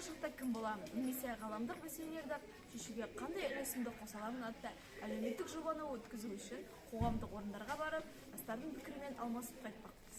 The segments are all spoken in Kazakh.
болашақта кім боламын, немесе ғаламдық мәселелерді шешуге қандай үлесімді қоса аламын атты әлеуметтік жобаны өткізу үшін қоғамдық орындарға барып, жастардың пікірімен алмасып қайтпақпыз.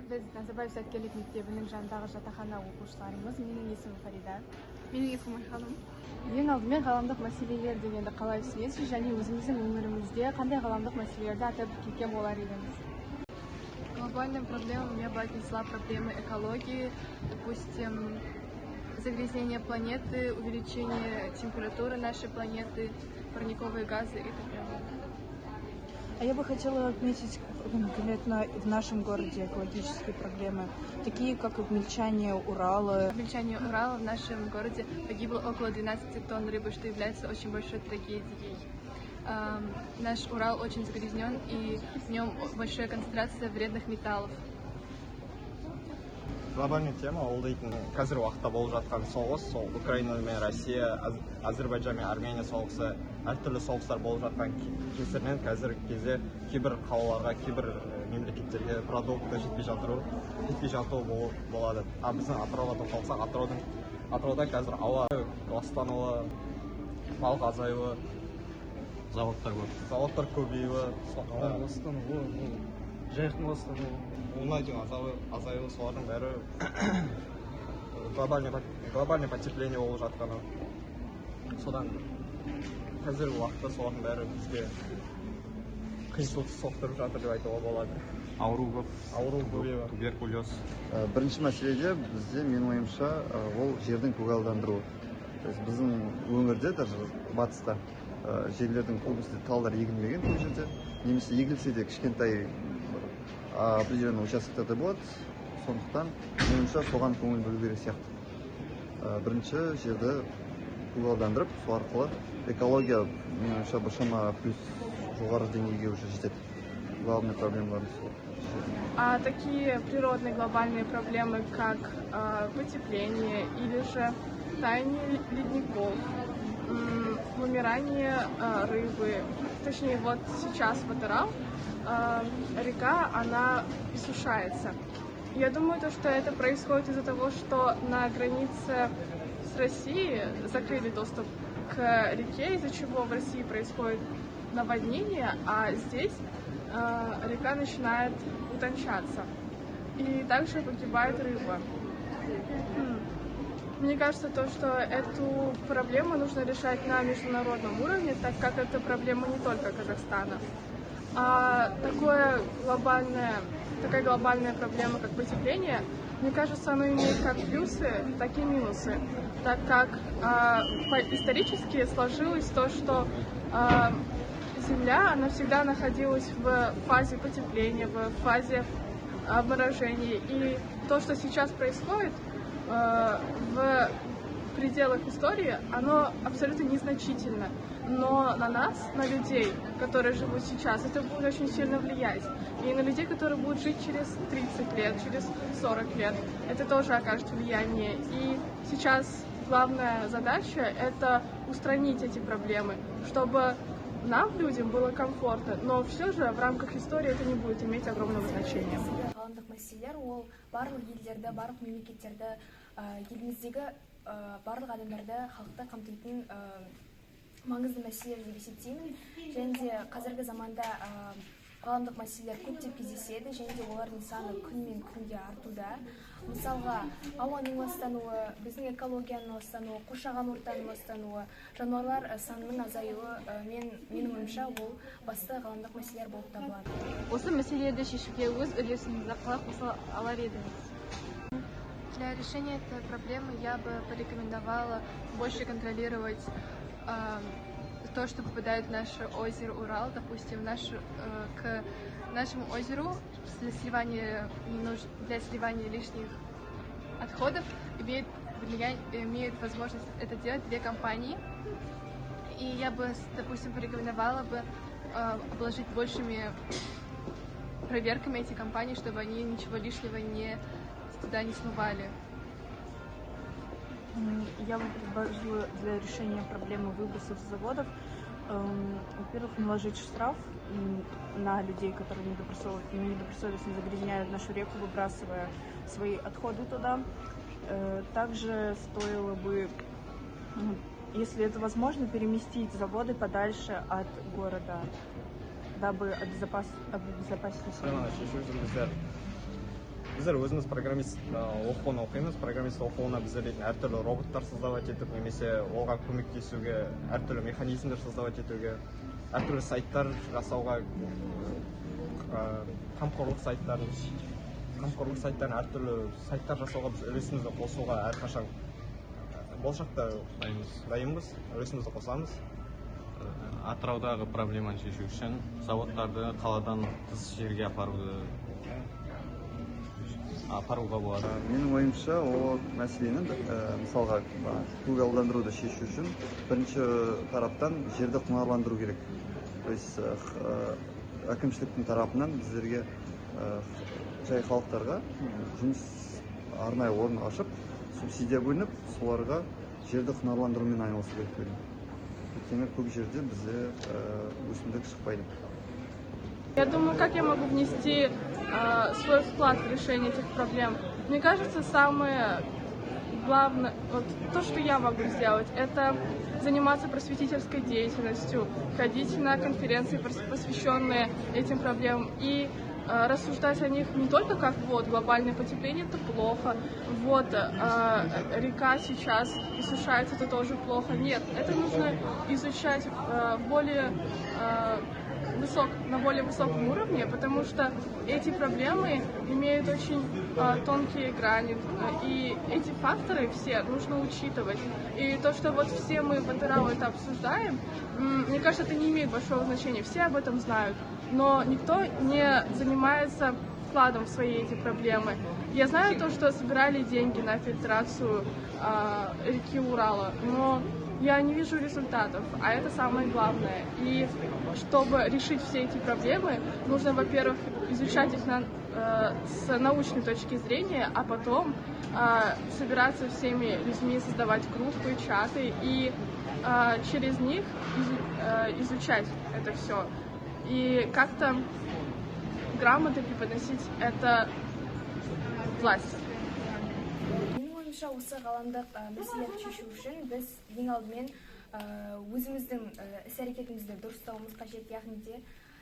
Біз Назарбаев Зияткерлік мектебінің жанындағы жатақхана оқушыларымыз. Менің есімім Фарида. Менің есімім Айханым. Ең алдымен ғаламдық мәселелер дегенді қалай түсінесіз және өзіміздің өмірімізде қандай ғаламдық мәселелерді атап кеткен болар едіңіз? Глобальным проблемам я бы отнесла проблемы экологии, допустим, загрязнение планеты, увеличение температуры нашей планеты, парниковые газы и так далее. А я бы хотела отметить конкретно в нашем городе экологические проблемы, такие как обмельчание Урала. Обмельчание Урала в нашем городе погибло около 12 тонн рыбы, что является очень большой трагедией. Наш Урал очень загрязнен, и в нем большая концентрация вредных металлов. Глобальный тема ол дейтін қазір уақытта болып жатқан соғыс, сол Украина мен Россия, Әзербайжан мен Армения соғысы, әртүрлі соғыстар болып жатқан кесірінен қазір кезде кейбір қалаларға, кейбір мемлекеттерге продукты жетпей жату болады. Біздің Атырауға тоқталсақ, Атырауда қазір ауа ластануы, балық азаюы, заводтар көбеюі, жайықтың ластануы, мұнайдың азаюы, солардың бәрі глобальный потепление болып жатқаны. Содан қазіргі уақытта солардың бәрі бізге қиыншылық соқтырып жатыр деп айтуға болады. Ауру көп, туберкулез. Бірінші мәселеде бізде, менің ойымша, ол жердің көгалдандыруы. Біздің өңірде, даже батыста, жерлердің көбісінде талдар егілмеген көп жерде, немесе егілсе де кішкентай определенный участоктарда болады. Сондықтан меніңше соған көңіл бөлу керек сияқты. Бірінші жерді көгалдандырып, сол арқылы экология меніңше біршама плюс жоғары деңгейге уже жетеді. Главные проблемы. Такие природные глобальные проблемы, как потепление или же таяние ледников, вымирание рыбы. Точнее, вот сейчас в Атырау река, она иссушается. Я думаю, что это происходит из-за того, что на границе с Россией закрыли доступ к реке, из-за чего в России происходит наводнение, а здесь река начинает утончаться. И также погибает рыба. Мне кажется, что эту проблему нужно решать на международном уровне, так как это проблема не только Казахстана. Такая глобальная проблема, как потепление, мне кажется, оно имеет как плюсы, так и минусы, так как исторически сложилось то, что Земля, она всегда находилась в фазе потепления, в фазе обморожения, и то, что сейчас происходит в пределах истории, оно абсолютно незначительно. Но на нас, на людей, которые живут сейчас, это будет очень сильно влиять. И на людей, которые будут жить через 30 лет, через 40 лет, это тоже окажет влияние. И сейчас главная задача – это устранить эти проблемы, чтобы нам, людям, было комфортно, но все же в рамках истории это не будет иметь огромного значения. Ғаламдық мәселелер ол барлық елдерді, барлық мемлекеттерді, еліміздегі барлық адамдарды, халықты қамтитын маңызды мәселелер деп есептеймін. Және де қазіргі заманда ғаламдық мәселелер көптеп кездеседі, және де олардың саны күннен күнге артуда. Мысалға, ауаның ластануы, біздің экологияның ластануы, қоршаған ортаның ластануы, жануарлар санының азаюы, менің ойымша, ол басты ғаламдық мәселелер болып табылады. Осы мәселелерді шешуге өз үлесіңізді қалай қоса алар едіңіз? Для решения этой проблемы я бы порекомендовала больше контролировать то, что попадает в наше озеро Урал, допустим, к нашему озеру для сливания лишних отходов имеют возможность это делать две компании. И я бы, допустим, порекомендовала бы обложить большими проверками эти компании, чтобы они ничего лишнего туда не смывали. Я бы предложила для решения проблемы выбросов с заводов Во-первых, наложить штраф на людей, которые недобросовестно загрязняют нашу реку, выбрасывая свои отходы туда. Также стоило бы, если это возможно, переместить заводы подальше от города, дабы обезопасить население. Біздер өзіміз программист оқуын оқимыз. Программист оқуына біздер әртүрлі роботтар создавать етіп, немесе оған көмектесуге, әртүрлі механизмдер создавать етуге, әртүрлі сайттар жасауға, қамқорлық сайттарын әртүрлі сайттар жасауға біз үлесімізді қосуға әрқашан болашақта дайынбыз, үлесімізді қосамыз. Атыраудағы проблеманы шешу үшін заводтарды қаладан тыс жерге апаруға болады. Менің ойымша, ол мәселені мысалға көгалдандыруды шешу үшін бірінші тараптан жерді құнарландыру керек. То есть әкімшіліктің тарапынан біздерге жай халықтарға жұмыс арнайы орын ашып, субсидия бөлініп, соларға жерді құнарландырумен айналысу керек деп. Өйткені көп жерде бізде өсімдік шықпайды. Я думаю, как я могу внести свой вклад в решение этих проблем. Мне кажется, самое главное, вот то, что я могу сделать, это заниматься просветительской деятельностью, ходить на конференции, посвященные этим проблемам, и рассуждать о них не только как вот глобальное потепление это плохо, вот река сейчас иссушается, это тоже плохо. Нет, это нужно изучать на более высоком уровне, потому что эти проблемы имеют очень тонкие грани, и эти факторы все нужно учитывать. И то, что вот все мы в Атырау это обсуждаем, мне кажется, это не имеет большого значения, все об этом знают, но никто не занимается вкладом в свои эти проблемы. Я знаю то, что собирали деньги на фильтрацию реки Урала, но я не вижу результатов, а это самое главное. И чтобы решить все эти проблемы, нужно, во-первых, изучать их с научной точки зрения, а потом собираться всеми людьми, создавать группы, чаты и через них изучать это все. И как-то грамотно преподносить это власть. Осы ғаламдық мәселелерді шешу үшін біз ең алдымен өзіміздің іс-әрекетімізді дұрыстауымыз қажет.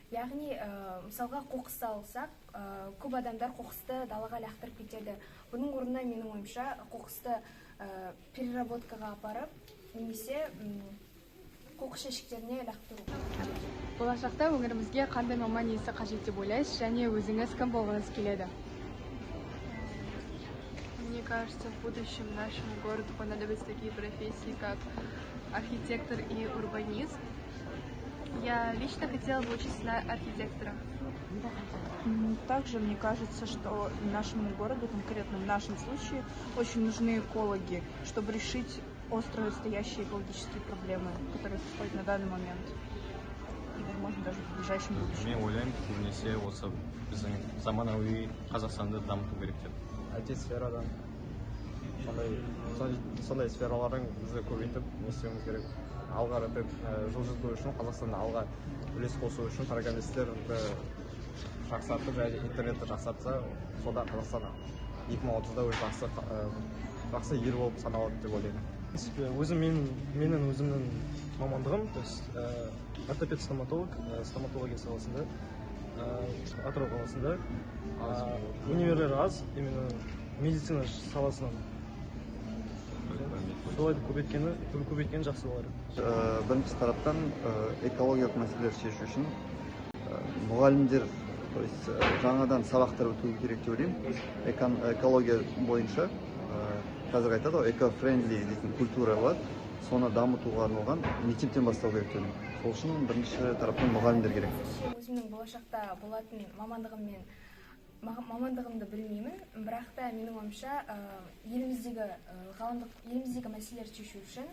Яғни мысалға қоқысты алсақ, көп адамдар қоқысты далаға лақтырып кетеді. Бұның орнына менің ойымша қоқысты переработкаға апарып, немесе қоқыс жәшіктеріне лақтыру. Болашақта өңірімізге қандай маман иесі қажет деп ойлайсыз, және өзіңіз кім болғыңыз келеді? Мне кажется, в будущем нашему городу понадобятся такие профессии, как архитектор и урбанист. Я лично хотела бы учиться на архитектора. Также мне кажется, что нашему городу, конкретно в нашем случае, очень нужны экологи, чтобы решить остро стоящие экологические проблемы, которые происходят на данный момент. И, возможно, даже в ближайшем будущем. Мен ойлаймын, көбінесе осы біздің заманауи Қазақстанды дамыту керек деп. IT сферадан сондай сфералардың бізді көбейтіп не істеуіміз керек. Алға жылжыту үшін, Қазақстанда алға үлес қосу үшін программистерді жақсартып, және интернетті жақсартса, сода Қазақстан 2030-да жақсы ел болып саналады деп ойлаймын. Менің өзімнің мамандығым, то есть ортопед-стоматолог, стоматология саласында, Атырау қаласында. Универлер аз, именно медицина саласынан. Солай көбейткені жақсы болар. Бірінші тараптан экологиялық мәселелерді шешу үшін мұғалімдер, то есть жаңадан сабақтар өту керек деп ойлаймын. Экология бойынша қазір айтады ғой, эко-френдли дейтін культура бар, соны дамытуға арналған мектептен бастау керек деп ойлаймын. Сол үшін бірінші тараптан мұғалімдер керек. Өзімнің болашақта болатын мамандығымды білмеймін, бірақ та менің ойымша еліміздегі мәселелерді шешу үшін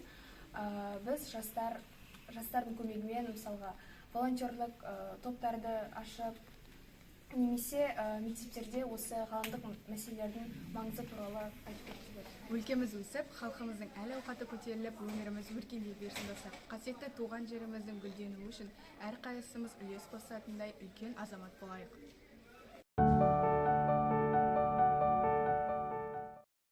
біз жастардың көмегімен, мысалға волонтерлік топтарды ашып, немесе мектептерде осы ғаламдық мәселелердің маңызы туралы айтып кетсеңіздер. Өлкеміз өсіп, халқымыздың әл-ауқаты көтеріліп, өміріміз өркендей берсін достар. Қасиетті туған жеріміздің гүлденуі үшін әрқайсымыз үлес қосатындай үлкен азамат болайық.